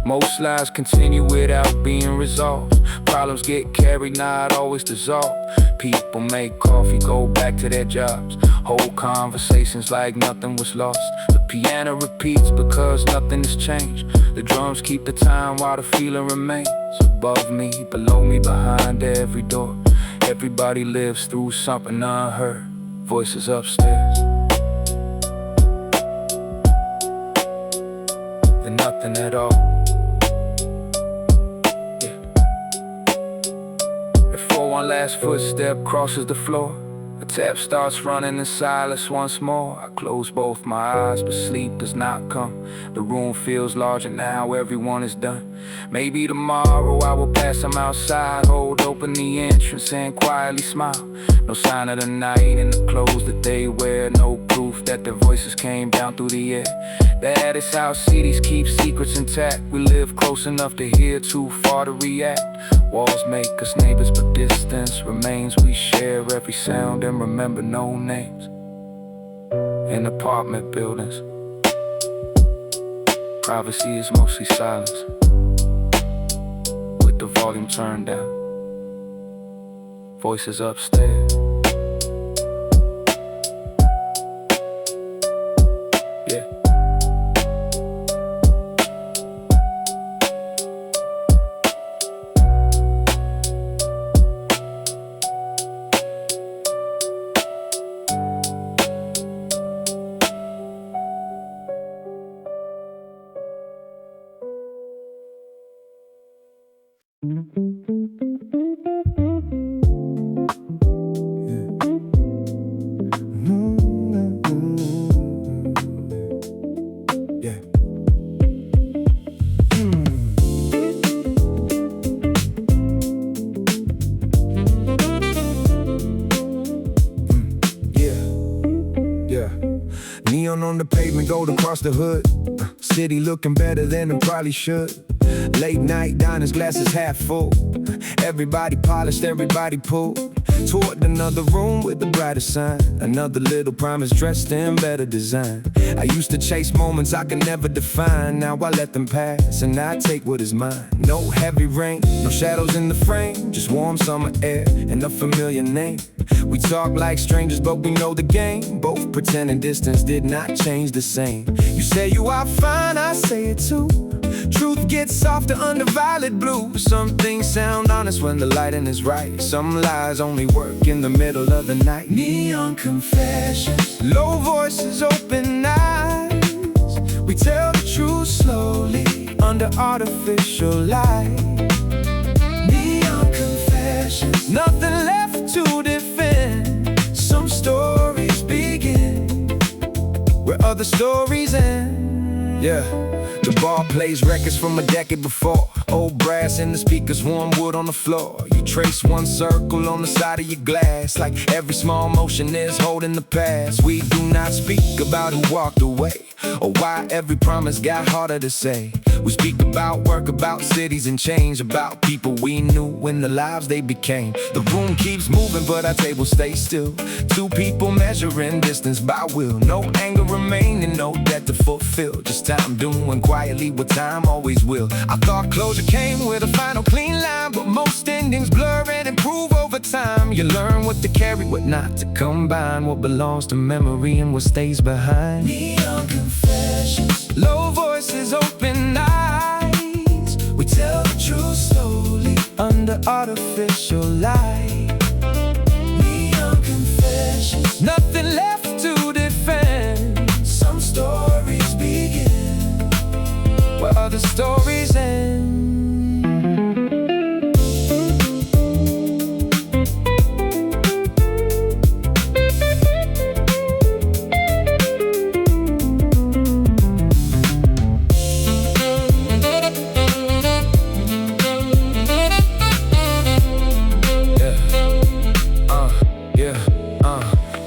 Most lives continue without being resolved. Problems get carried, not always dissolved. People make coffee, go back to their jobs, hold conversations like nothing was lost. The piano repeats because nothing has changed. The drums keep the time while the feeling remains. Above me, below me, behind every door. Everybody lives through something unheard. Voices upstairs, then nothing at all. Before one last footstep crosses the floor, a tap starts running in silence once more. I close both my eyes, but sleep does not come. The room feels larger now, everyone is done. Maybe tomorrow I will pass them outside, hold open the entrance and quietly smile. No sign of the night in the clothes that they wear, no proof that their voices came down through the air. That is how cities keep secrets intact. We live close enough to hear, too far to react. Walls make us neighbors, but distance remains. We share every sound and remember no names. In apartment buildings, Privacy is mostly silence, with the volume turned down. Voices upstairs. Yeah. Neon on the pavement, gold across the hood. City looking better than it probably should. Late night diners, glasses half full. Everybody polished, everybody pulled toward another room with the brighter sign. Another little promise dressed in better design. I used to chase moments I could never define. Now I let them pass and I take what is mine. No heavy rain, no shadows in the frame, just warm summer air and a familiar name. We talk like strangers but we know the game. Both pretending distance did not change the same. You say you are fine, I say it too. Truth gets softer under violet blue. Some things sound honest when the lighting is right. Some lies only work in the middle of the night. Neon confessions, low voices, open eyes. We tell the truth slowly under artificial light. Neon confessions, nothing left to defend. Some stories begin where other stories end. Yeah. The bar plays records from a decade before. Old brass in the speakers, warm wood on the floor. You trace one circle on the side of your glass, like every small motion is holding the past. We do not speak about who walked away, or why every promise got harder to say. We speak about work, about cities and change, about people we knew and the lives they became. The room keeps moving but our table stays still. Two people measuring distance by will. No anger remaining, no debt to fulfill. Just time doing quietly what time always will. I thought closure came with a final clean line, but most endings blur and improve over time. You learn what to carry, what not to combine, what belongs to memory and what stays behind. Neon confessions, low voices, open eyes. We tell the truth slowly under artificial light. Neon confessions, nothing left to defend. Some stories begin where other stories end.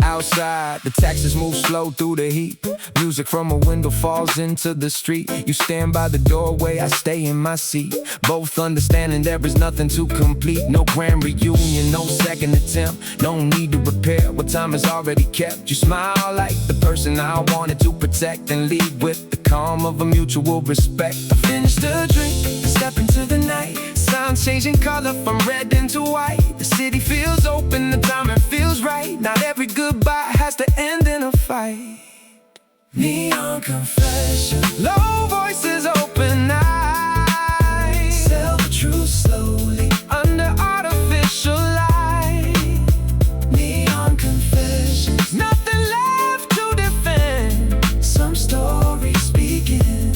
Outside, the taxis move slow through the heat. Music from a window falls into the street. You stand by the doorway, I stay in my seat. Both understanding there is nothing to complete. No grand reunion, no second attempt. No need to repair what time is already kept. You smile like the person I wanted to protect, and leave with the calm of a mutual respect. I finish the drink and step into the night. Sound changing color from red into white. The city feels open, the timing feels right. Not every goodbye has to end in a fight. Neon confession, low voices, open eyes. Tell the truth slowly under artificial light. Neon confessions, nothing left to defend. Some stories begin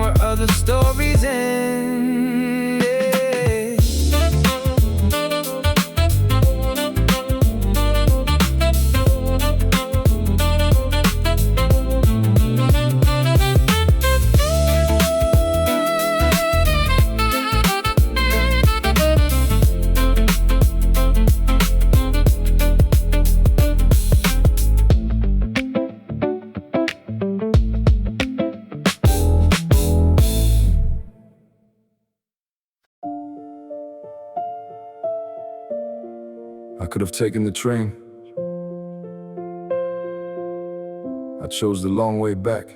where other stories end. I could have taken the train. I chose the long way back.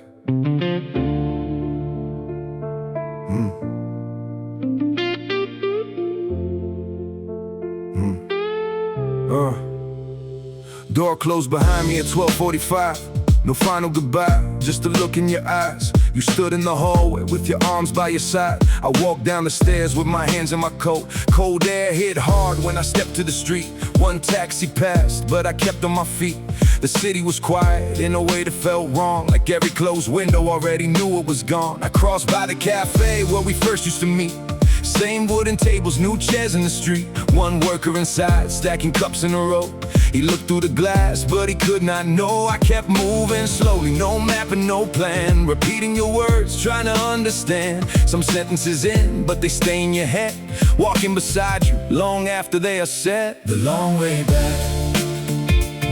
closed behind me at 12:45. No final goodbye, just a look in your eyes. You stood in the hallway with your arms by your side. I walked down the stairs with my hands in my coat. Cold air hit hard when I stepped to the street. One taxi passed, but I kept on my feet. The city was quiet in a way that felt wrong, like every closed window already knew it was gone. I crossed by the cafe where we first used to meet. Same wooden tables, new chairs in the street. One worker inside, stacking cups in a row. He looked through the glass, but he could not know. I kept moving slowly, no map and no plan. Repeating your words, trying to understand. Some sentences in, but they stay in your head. Walking beside you, long after they are said. The long way back,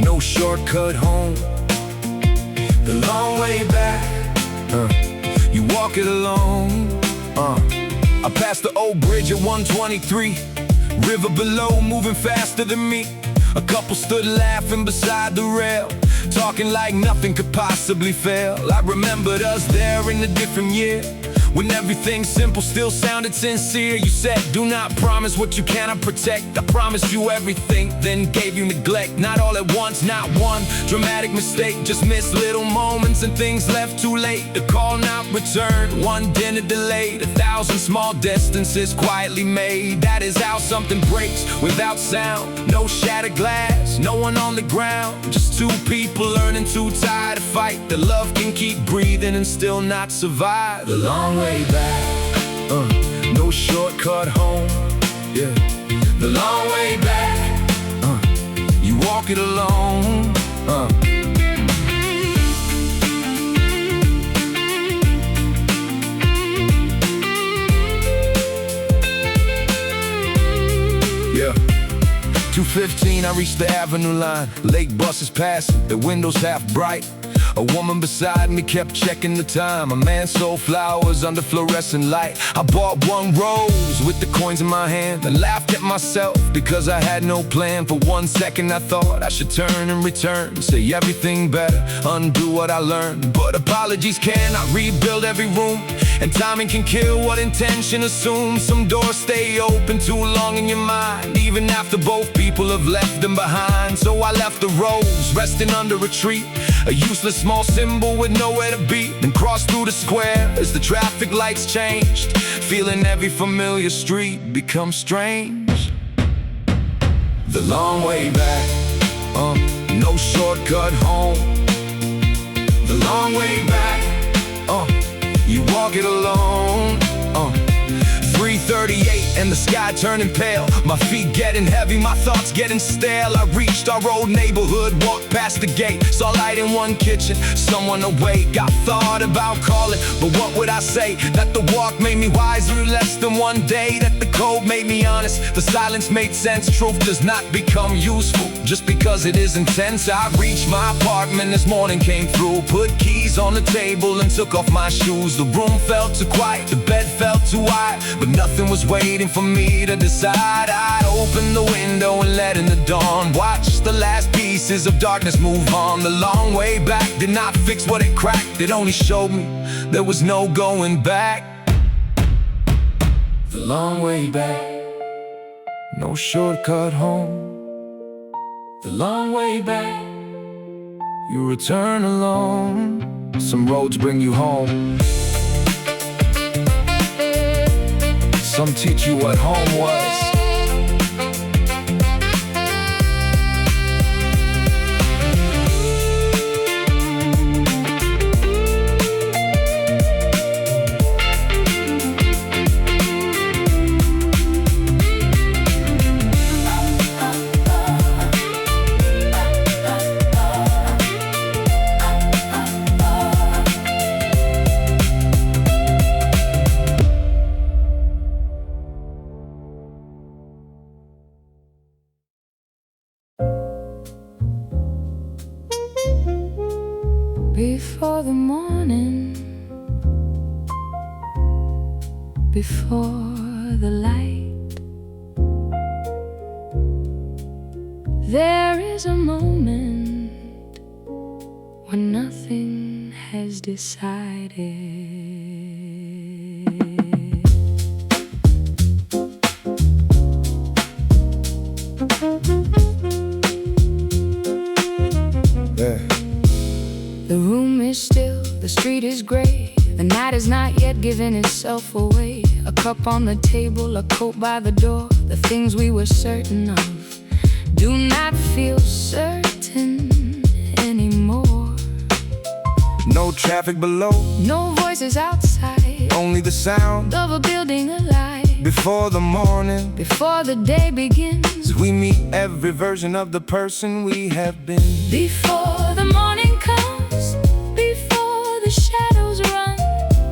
no shortcut home. The long way back, you walk it alone. I passed the old bridge at 123. River below, moving faster than me. A couple stood laughing beside the rail, talking like nothing could possibly fail. I remembered us there in a different year, when everything simple still sounded sincere. You said, do not promise what you cannot protect. I promised you everything, then gave you neglect. Not all at once, not one dramatic mistake. Just missed little moments and things left too late. The call not returned, one dinner delayed. 1,000 small distances quietly made. That is how something breaks without sound. No shattered glass, no one on the ground. Just two people learning too tired to fight. The love can keep breathing and still not survive. The long way back, no shortcut home. Yeah, the long way back, you walk it alone. Yeah. 2:15, I reached the avenue line. Late buses passing, the windows half bright. A woman beside me kept checking the time. A man sold flowers under fluorescent light. I bought one rose with the coins in my hand and laughed at myself because I had no plan. For 1 second I thought I should turn and return, say everything better, undo what I learned. But apologies cannot rebuild every room, and timing can kill what intention assumes. Some doors stay open too long in your mind, even after both people have left them behind. So I left the rose resting under a tree, a useless small symbol with nowhere to be. Then crossed through the square as the traffic lights changed, feeling every familiar street become strange. The long way back, no shortcut home. The long way back, you walk it alone. 3:38 and the sky turning pale. My feet getting heavy, my thoughts getting stale. I reached our old neighborhood, walked past the gate. Saw light in one kitchen, someone awake. I thought about calling, but what would I say? That the walk made me wiser in less than one day. That the cold made me honest, the silence made sense. Truth does not become useful just because it is intense. I reached my apartment, this morning came through. Put keys on the table and took off my shoes. The room felt too quiet, the bed felt too wide, but nothing was waiting for me to decide. I opened the window and let in the dawn. Watched the last pieces of darkness move on. The long way back did not fix what it cracked. It only showed me there was no going back. The long way back, no shortcut home. The long way back, you return alone. Some roads bring you home, some teach you what home was. Before the morning, before the light, there is a moment when nothing has decided. night has not yet given itself away. A cup on the table, a coat by the door. The things we were certain of do not feel certain anymore. No traffic below, no voices outside, only the sound of a building alive. Before the morning, before the day begins, we meet every version of the person we have been. Before the morning comes, before the shadows run,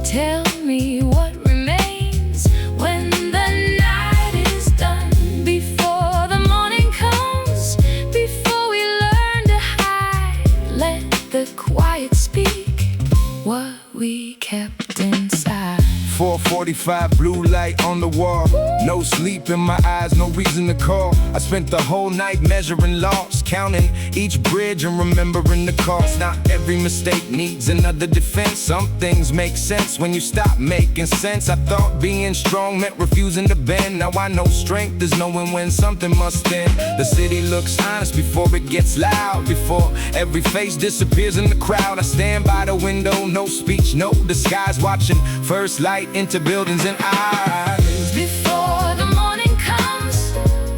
tell me what remains when the night is done. Before the morning comes, before we learn to hide, let the quiet speak what we kept inside. 4:45, blue light on the wall. No sleep in my eyes, no reason to call. I spent the whole night measuring loss, counting each bridge and remembering the cost. Not every mistake needs another defense. Some things make sense when you stop making sense. I thought being strong meant refusing to bend. Now I know strength is knowing when something must end. The city looks honest before it gets loud. Before every face disappears in the crowd, I stand by the window, no speech, no disguise, watching first light into buildings and eyes. Before the morning comes,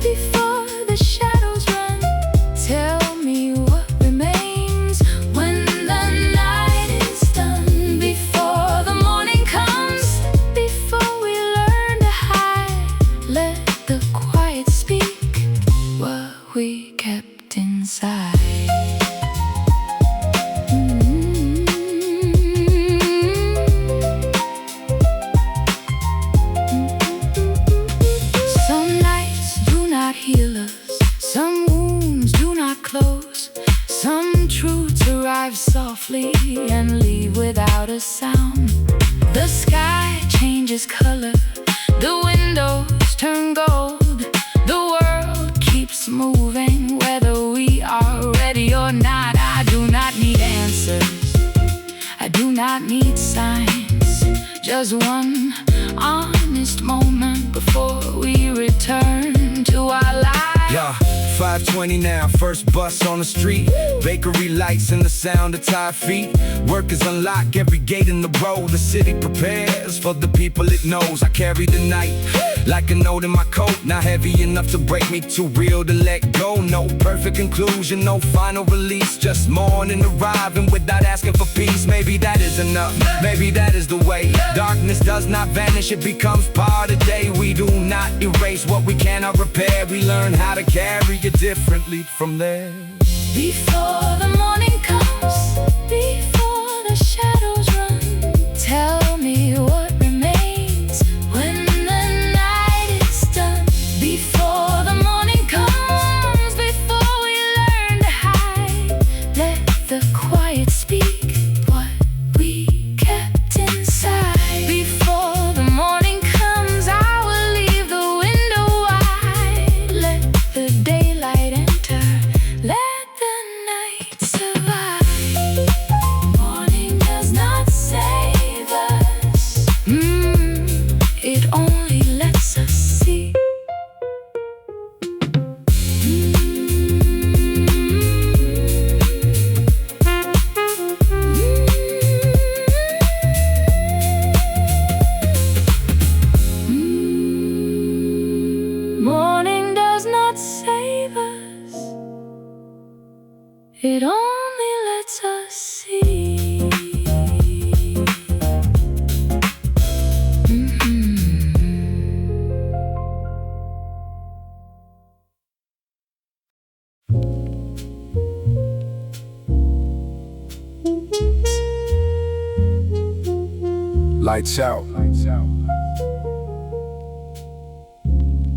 before the shadows run, tell me what remains when the night is done. Before the morning comes, before we learn to hide, let the quiet speak what we kept inside. Some wounds do not close. Some truths arrive softly and leave without a sound. The sky changes color, the windows turn gold. The world keeps moving whether we are ready or not. I do not need answers, I do not need signs. Just one honest moment before we return to our lives. Yeah, 5:20 now, first bus on the street. Bakery lights and the sound of tired feet. Workers unlock every gate in the road. The city prepares for the people it knows. I carry the night like a note in my coat. Not heavy enough to break me, too real to let go. No perfect conclusion, no final release. Just mourning, arriving without asking for peace. Maybe that is enough, maybe that is the way. Darkness does not vanish, it becomes part of day. We do not erase what we cannot repair. We learn how to carry it differently from there. Before the morning comes, before the shadows run, tell me what remains when the night is done. Before the morning comes, before we learn to hide, let the quiet speak what we kept inside. Before the morning comes, I will leave the window wide. Let the daylight enter, let the night survive. Morning does not save us, it only lets us see. Morning does not save us, it only lets us see. Lights out.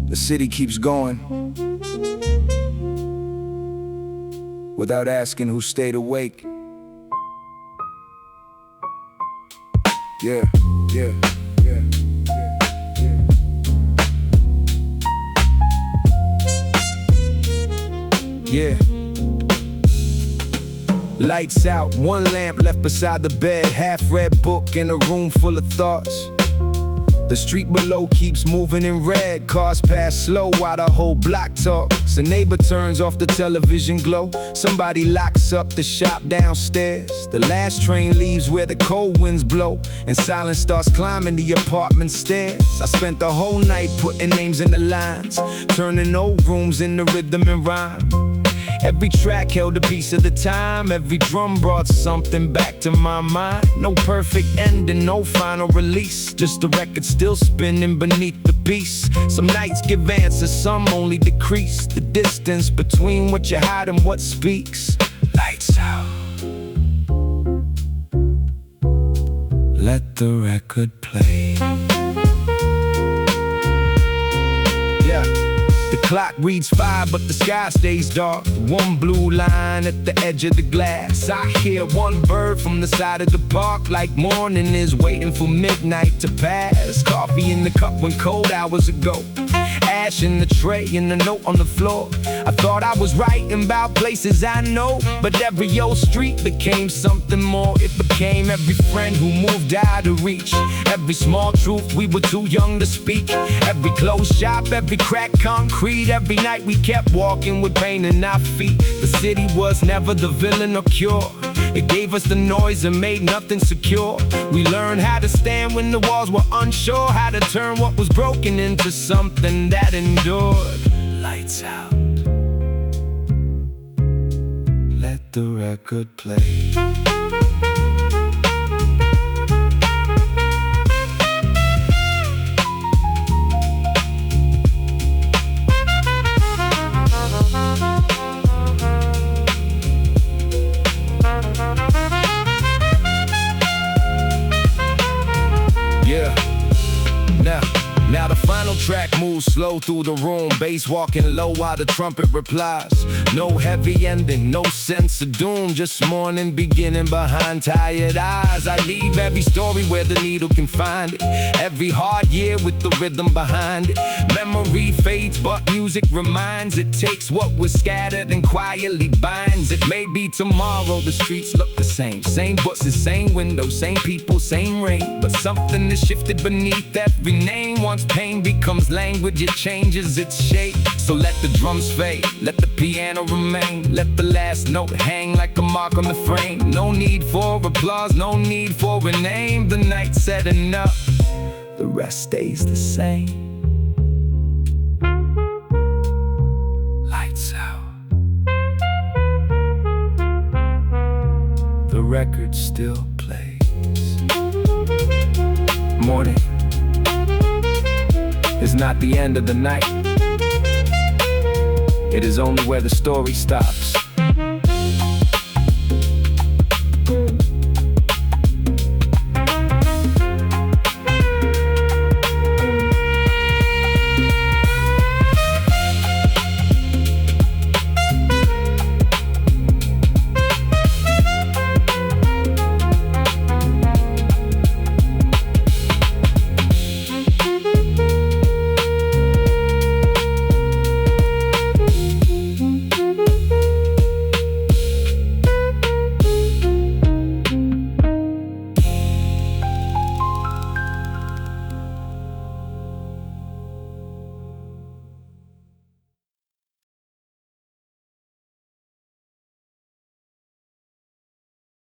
The city keeps going without asking who stayed awake. Yeah, yeah, yeah, yeah, yeah. Lights out, one lamp left beside the bed, half-read book in a room full of thoughts. The street below keeps moving in red. Cars pass slow while the whole block talks. A neighbor turns off the television glow. Somebody locks up the shop downstairs. The last train leaves where the cold winds blow, and silence starts climbing the apartment stairs. I spent the whole night putting names in the lines, turning old rooms into rhythm and rhyme. Every track held a piece of the time. Every drum brought something back to my mind. No perfect ending, no final release, just the record still spinning beneath the piece. Some nights give answers, some only decrease the distance between what you hide and what speaks. Lights out. Let the record play. Yeah. The clock reads 5, but the sky stays dark. One blue line at the edge of the glass. I hear one bird from the side of the park, like morning is waiting for midnight to pass. Coffee in the cup when cold hours ago. Ash in the tray and a note on the floor. I thought I was writing about places I know, but every old street became something more. It became every friend who moved out of reach, every small truth we were too young to speak, every closed shop, every cracked concrete. Every night we kept walking with pain in our feet. The city was never the villain or cure. It gave us the noise and made nothing secure. We learned how to stand when the walls were unsure, how to turn what was broken into something that endured. Lights out. Let the record play. Now the final track moves slow through the room, bass walking low while the trumpet replies. No heavy ending, no sense of doom, just morning beginning behind tired eyes. I leave every story where the needle can find it, every hard year with the rhythm behind it. Memory fades but music reminds. It takes what was scattered and quietly binds it. Maybe tomorrow the streets look the same, same buses, same windows, same people, same rain, but something has shifted beneath every name. Once pain becomes language, it changes its shape. So let the drums fade, let the piano remain, let the last note hang like a mark on the frame. No need for applause, no need for a name. The night's said enough, the rest stays the same. Lights out. The record still plays. Morning is not the end of the night. It is only where the story stops.